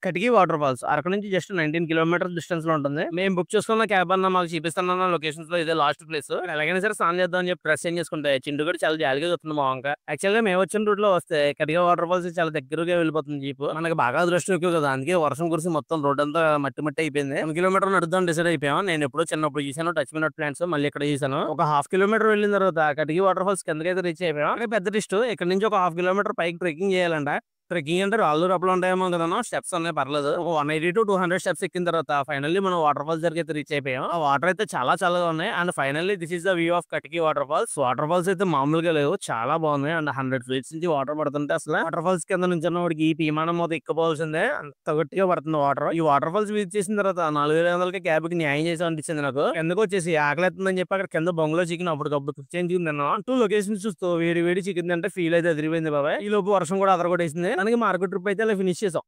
కటికి water falls Araku నుంచి just 19 kilometres distance లో ఉంటుంది. మేము బుక్ చేసుకున్న క్యాబ్ అన్న మాకు చూపిస్తున్న లొకేషన్స్ లో ఇదే లాస్ట్ ప్లేస్. ఎలాగైనా సరే స్నానం చేద్దాం అని చెప్పి డ్రెస్ చేంజ్ చేసుకుంటే చిండు కూడా చాలా జాలిగా చూస్తుంది మా వంక. యాక్చువల్ గా మేము వచ్చిన రూట్ లో వస్తే కటిగా వాటర్ ఫాల్స్ చాలా దగ్గరగా వెళ్ళిపోతుంది జీప్. మనకి బాగా అదృష్టం ఎక్కువ కదా, అందుకే వర్షం కురిసి మొత్తం రోడ్ అంతా మట్టి మట్టి అయిపోయింది. 1 కిలోమీటర్ నడుద్దాం డిసైడ్ అయిపోయాం. నేను ఎప్పుడో చిన్నప్పుడు చూసాను టచ్ మీ నాట్ ప్లాంట్స్, మళ్ళీ ఇక్కడ చూసాను. ఒక హాఫ్ కిలోమీటర్ వెళ్ళిన తర్వాత కటికి వాటర్ ఫాల్స్ కిందకైతే రీచ్ అయిపోయాం. పెద్ద డిస్ట్ ఇక్కడ నుంచి ఒక హాఫ్ కిలోమీటర్ పైకి ట్రెక్కింగ్ చేయాలంట. ట్రెక్కింగ్ అంటే రాళ్ళు రప్పలు ఉంటాయేమో కదా, స్టెప్స్ ఉన్నాయి పర్లేదు. ఒక 180 to 200 స్టెప్స్ ఎక్కిన తర్వాత ఫైనల్లీ మనం వాటర్ ఫాల్స్ దగ్గర అయితే రీచ్ అయిపోయాం. ఆ వాటర్ అయితే చాలా చల్లగా ఉన్నాయి. And finally this is the view of Katiki water falls. Water falls అయితే మామూలుగా లేవు, చాలా బాగున్నాయి. అండ్ 100 ఫీట్స్ నుంచి వాటర్ పడుతుంటే అసలు వాటర్ ఫాల్స్ కింద నుంచి వాడికి ఈ విమానం మొత్తం ఎక్కిపోవాల్సిందే, అంత గట్టిగా పడుతుంది వాటర్. ఈ వాటర్ ఫాల్స్ విజిట్ చేసిన తర్వాత 4500 క్యాబ్ కి న్యాయం చేసి అనిపించింది నాకు. ఎందుకు వచ్చేసి ఆకలిస్తుందని చెప్పి అక్కడ కింద బంగ్లో చికెన్ అప్పటికప్పుడు కుక్ చేయించి తిన్నాను. 2 లొకేషన్స్ చూస్తూ వేడి వేడి చికెన్ అంటే ఫీల్ అయితే అదిరిపోయింది బాబాయ్. ఈ లోపు వర్షం కూడా అదరగొట్టేసింది. మనకి మార్కెట్ ట్రిప్ అయితే అలా ఫినిష్ చేసాం.